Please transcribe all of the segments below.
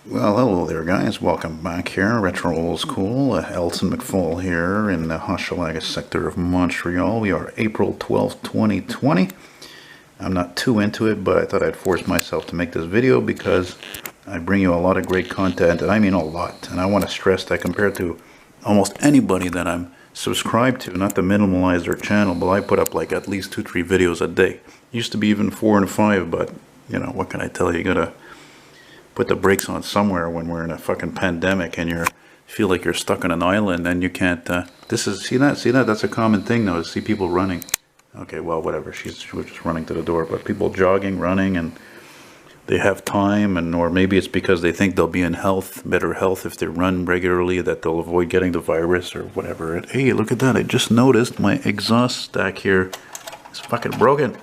Well, hello there, guys. Welcome back here. Retro Old School. Elton'S here in the Hochelaga sector of Montreal. We are April 12th, 2020. I'm not too into it, but I thought I'd force myself to make this video because I bring you a lot of great content, and I mean a lot. And I want to stress that compared to almost anybody that I'm subscribed to, not to minimalize their channel, but I put up like at least 2-3 videos a day. Used to be even 4 and 5, but you know, what can I tell you? You gotta put the brakes on somewhere when we're in a fucking pandemic and you feel like you're stuck on an island and you can't see that that's a common thing now, to see people running. Okay, well, whatever, she was just running to the door, but people jogging, running, and they have time, and or maybe it's because they think they'll be in better health if they run regularly, that they'll avoid getting the virus or whatever. Hey, look at that, I just noticed my exhaust stack here is fucking broken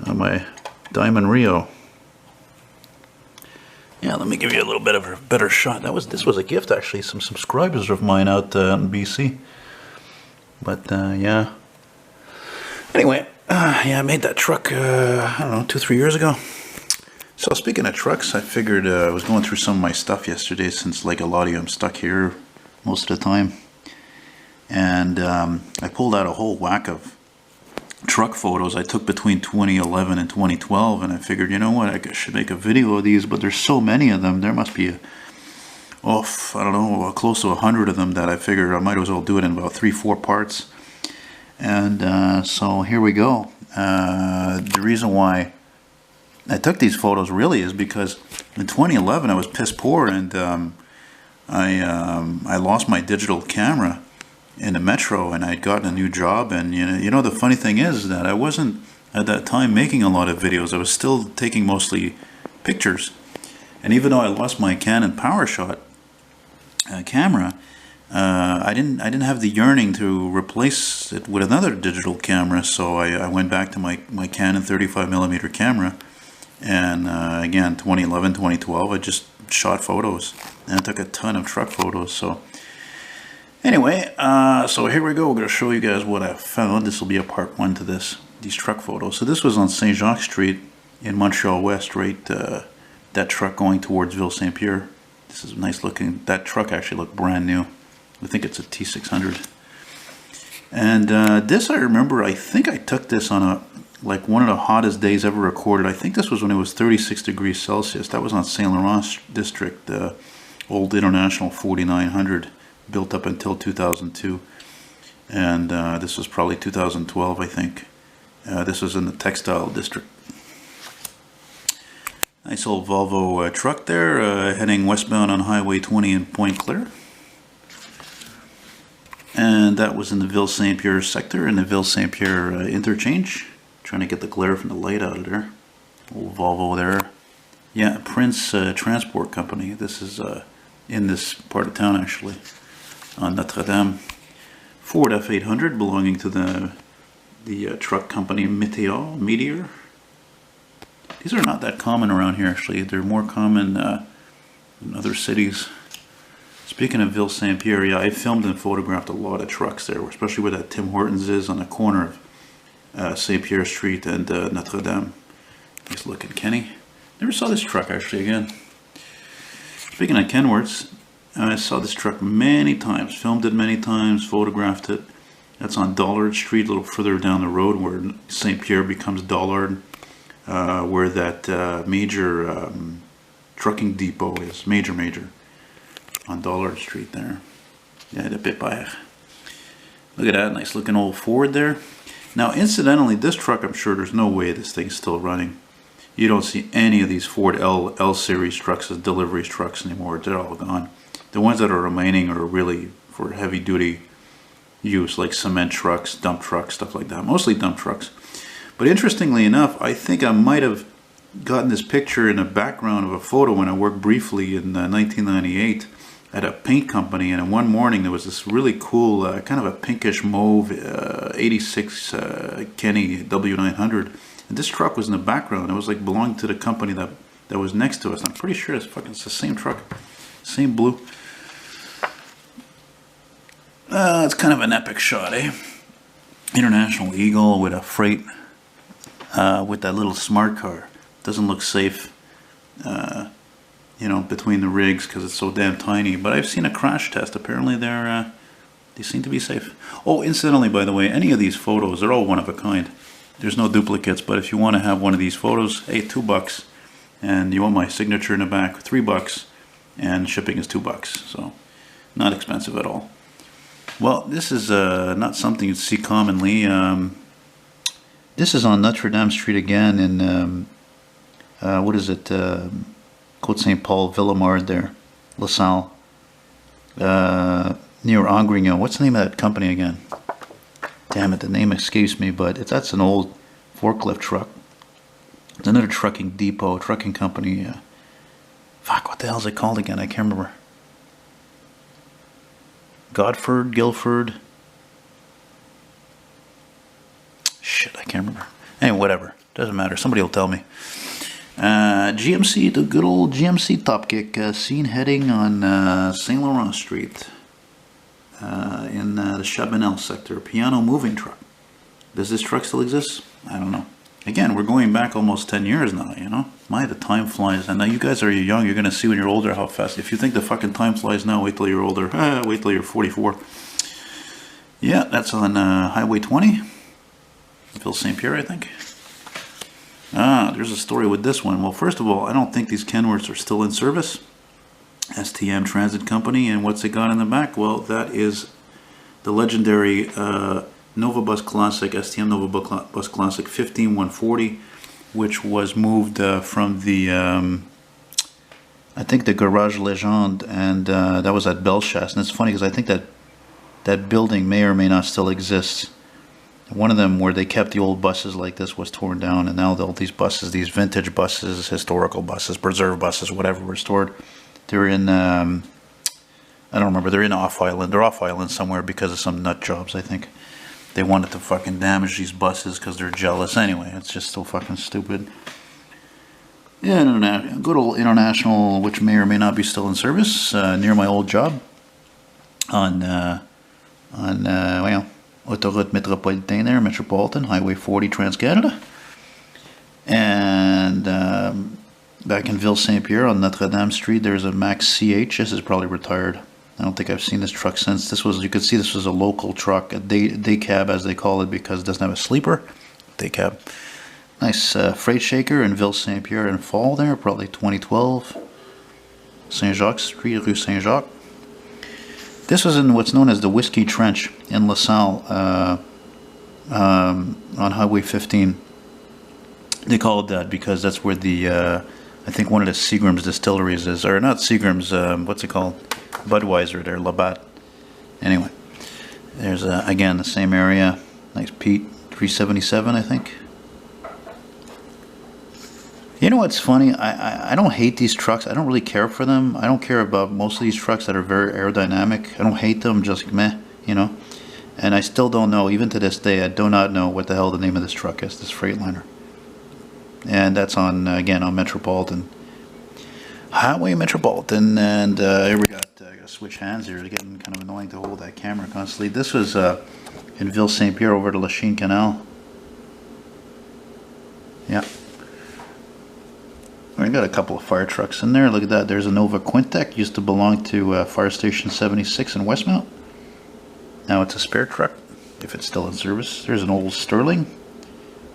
on my Diamond Rio. Yeah, let me give you a little bit of a better shot. This was a gift, actually, some subscribers of mine out in BC. But yeah. Anyway, yeah, I made that truck, I don't know, 2-3 years ago. So speaking of trucks, I figured I was going through some of my stuff yesterday, since like a lot of you, I'm stuck here most of the time. And I pulled out a whole whack of truck photos I took between 2011 and 2012, and I figured, you know what, I should make a video of these, but there's so many of them. There must be I don't know, close to 100 of them, that I figured I might as well do it in about 3-4 parts. And so here we go. The reason why I took these photos really is because in 2011 I was piss poor, and I lost my digital camera in the metro, and I'd gotten a new job. And you know the funny thing is that I wasn't at that time making a lot of videos. I was still taking mostly pictures, and even though I lost my Canon PowerShot camera, I didn't have the yearning to replace it with another digital camera. So I went back to my Canon 35mm camera, and again, 2011, 2012, I just shot photos, and I took a ton of truck photos. So anyway, so here we go. We're going to show you guys what I found. This will be a part 1 to these truck photos. So this was on Saint Jacques Street in Montreal West, right? That truck going towards Ville Saint Pierre. This is nice looking. That truck actually looked brand new. I think it's a T600. And this, I remember, I think I took this on one of the hottest days ever recorded. I think this was when it was 36 degrees Celsius. That was on Saint Laurent District, the old International 4900. Built up until 2002, and this was probably 2012, I think. This was in the textile district. Nice old Volvo truck there, heading westbound on Highway 20 in Pointe Claire. And that was in the Ville Saint Pierre sector, in the Ville Saint Pierre interchange. Trying to get the glare from the light out of there. Old Volvo there. Yeah, Prince Transport Company. This is in this part of town, actually, on Notre-Dame. Ford F800 belonging to the truck company Meteor. These are not that common around here, actually. They're more common in other cities. Speaking of Ville Saint Pierre, yeah, I filmed and photographed a lot of trucks there, especially where that Tim Hortons is on the corner of Saint Pierre Street and Notre-Dame. Nice looking Kenny. Never saw this truck actually again. Speaking of Kenworths, I saw this truck many times, filmed it many times, photographed it. That's on Dollard Street, a little further down the road where St. Pierre becomes Dollard, where that major trucking depot is, major, on Dollard Street there. Yeah, the Pépère. Look at that, nice looking old Ford there. Now, incidentally, this truck, I'm sure there's no way this thing's still running. You don't see any of these Ford L series trucks as delivery trucks anymore. They're all gone. The ones that are remaining are really for heavy duty use, like cement trucks, dump trucks, stuff like that. Mostly dump trucks. But interestingly enough, I think I might have gotten this picture in the background of a photo when I worked briefly in 1998 at a paint company. And one morning there was this really cool, kind of a pinkish mauve 86 Kenny W900. And this truck was in the background. It was like belonging to the company that was next to us. I'm pretty sure it's the same truck, same blue. It's kind of an epic shot, eh? International Eagle with a freight, with that little smart car. Doesn't look safe. you know, between the rigs because it's so damn tiny. But I've seen a crash test. Apparently they seem to be safe. Oh, incidentally, by the way, any of these photos, they're all one of a kind. There's no duplicates, but if you want to have one of these photos, hey, $2. And you want my signature in the back, $3. And shipping is $2. So, not expensive at all. Well, this is not something you'd see commonly. This is on Notre-Dame Street again in, what is it, Côte Saint Paul, Villemard there, LaSalle, near Angrignon. What's the name of that company again? Damn it, the name escapes me, but that's an old forklift truck. It's another trucking depot, trucking company. Fuck, what the hell is it called again? I can't remember. Godford, Guilford. Shit, I can't remember. Anyway, whatever. Doesn't matter. Somebody will tell me. GMC, the good old GMC Top Kick, seen heading on Saint Laurent Street in the Chabanel sector. Piano moving truck. Does this truck still exist? I don't know. Again, we're going back almost 10 years now, you know? My, the time flies. And now you guys are young, you're going to see when you're older how fast. If you think the fucking time flies now, wait till you're older. Wait till you're 44. Yeah, that's on Highway 20. Ville St. Pierre, I think. There's a story with this one. Well, first of all, I don't think these Kenworths are still in service. STM Transit Company, and what's it got in the back? Well, that is the legendary Nova Bus Classic, STM Nova Bus Classic 15140, which was moved from the, I think the Garage Legende, and that was at Bellechasse. And it's funny because I think that building may or may not still exist. One of them where they kept the old buses like this was torn down, and now all these buses, these vintage buses, historical buses, preserve buses, whatever, were stored. They're in, I don't remember, they're in off-island. They're off-island somewhere because of some nut jobs, I think. They wanted to fucking damage these buses because they're jealous. Anyway, it's just so fucking stupid. Yeah, good old International, which may or may not be still in service, near my old job on well, Autoroute Métropolitain there, Metropolitan, Highway 40, Trans-Canada. And back in Ville St. Pierre on Notre-Dame Street, there's a Max CH. This is probably retired. I don't think I've seen this truck since. This was, you could see this was a local truck, a day cab as they call it, because it doesn't have a sleeper. Day cab. Nice freight shaker in Ville St. Pierre and Fall there, probably 2012. Saint-Jacques Street, Rue Saint-Jacques. This was in what's known as the Whiskey Trench in LaSalle on Highway 15. They call it that because that's where the, I think one of the Seagram's distilleries is, or not Seagram's, what's it called? Budweiser there, Labatt. Anyway, there's again the same area. Nice Pete, 377, I think. You know what's funny? I don't hate these trucks. I don't really care for them. I don't care about most of these trucks that are very aerodynamic. I don't hate them, just meh, you know. And I still don't know, even to this day, I do not know what the hell the name of this truck is, this Freightliner. And that's on, again, on Metropolitan. Highway Metropolitan, and here we got, I gotta switch hands here. It's getting kind of annoying to hold that camera constantly. This was in Ville St. Pierre over the Lachine Canal. Yeah. We got a couple of fire trucks in there. Look at that. There's a Nova Quintec. Used to belong to Fire Station 76 in Westmount. Now it's a spare truck, if it's still in service. There's an old Sterling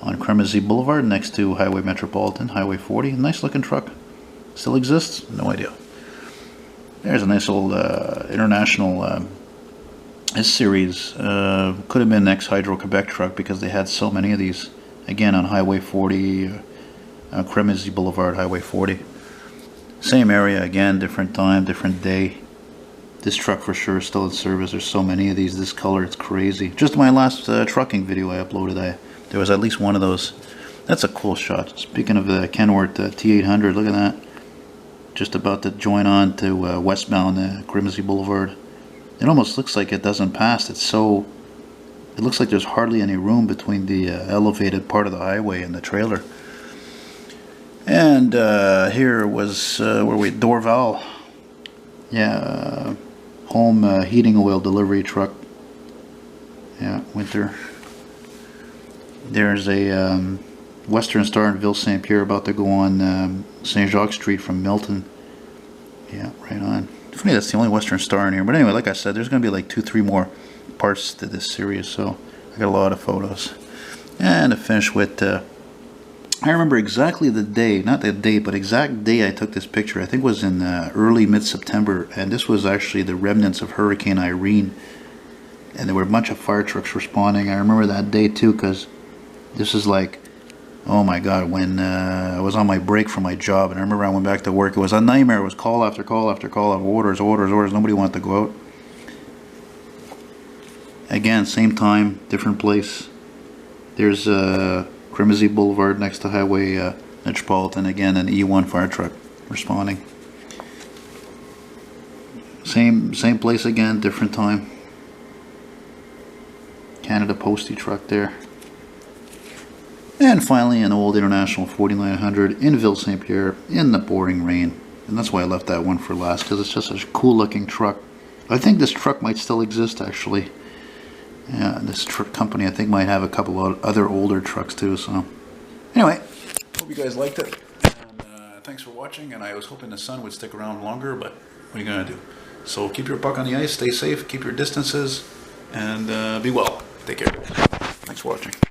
on Cremazy Boulevard next to Highway Metropolitan, Highway 40. Nice looking truck. Still exists? No idea. There's a nice old International S-Series. Could have been an ex-Hydro-Quebec truck because they had so many of these. Again, on Highway 40, Cremazy Boulevard, Highway 40. Same area, again, different time, different day. This truck for sure is still in service. There's so many of these. This color, it's crazy. Just my last trucking video I uploaded, there was at least one of those. That's a cool shot. Speaking of the Kenworth T800, look at that. Just about to join on to westbound Cremazy Boulevard. It almost looks like it doesn't pass. It's so... It looks like there's hardly any room between the elevated part of the highway and the trailer. And here was where we Dorval. Yeah, home heating oil delivery truck. Yeah, winter. There's a Western Star in Ville St. Pierre about to go on Saint Jacques Street from Milton. Yeah, right on. Funny that's the only Western Star in here. But anyway, like I said, there's going to be like 2-3 more parts to this series, so I got a lot of photos. And to finish with, I remember exactly the day, not the date, but exact day I took this picture. I think it was in early mid-September, and this was actually the remnants of Hurricane Irene. And there were a bunch of fire trucks responding. I remember that day too, because this is like, oh my God, when I was on my break from my job, and I remember I went back to work. It was a nightmare. It was call after call after call of orders. Nobody wanted to go out. Again, same time, different place. There's Crimsey Boulevard next to Highway Metropolitan. Again, an E1 fire truck responding. Same place again, different time. Canada Postie truck there. And finally, an old International 4900 in Ville St. Pierre in the pouring rain. And that's why I left that one for last, because it's just a cool looking truck. I think this truck might still exist, actually. Yeah, this truck company I think might have a couple of other older trucks too. So anyway, hope you guys liked it, and thanks for watching. And I was hoping the sun would stick around longer, but what are you gonna do? So keep your puck on the ice, stay safe, keep your distances, and be well. Take care. Thanks for watching.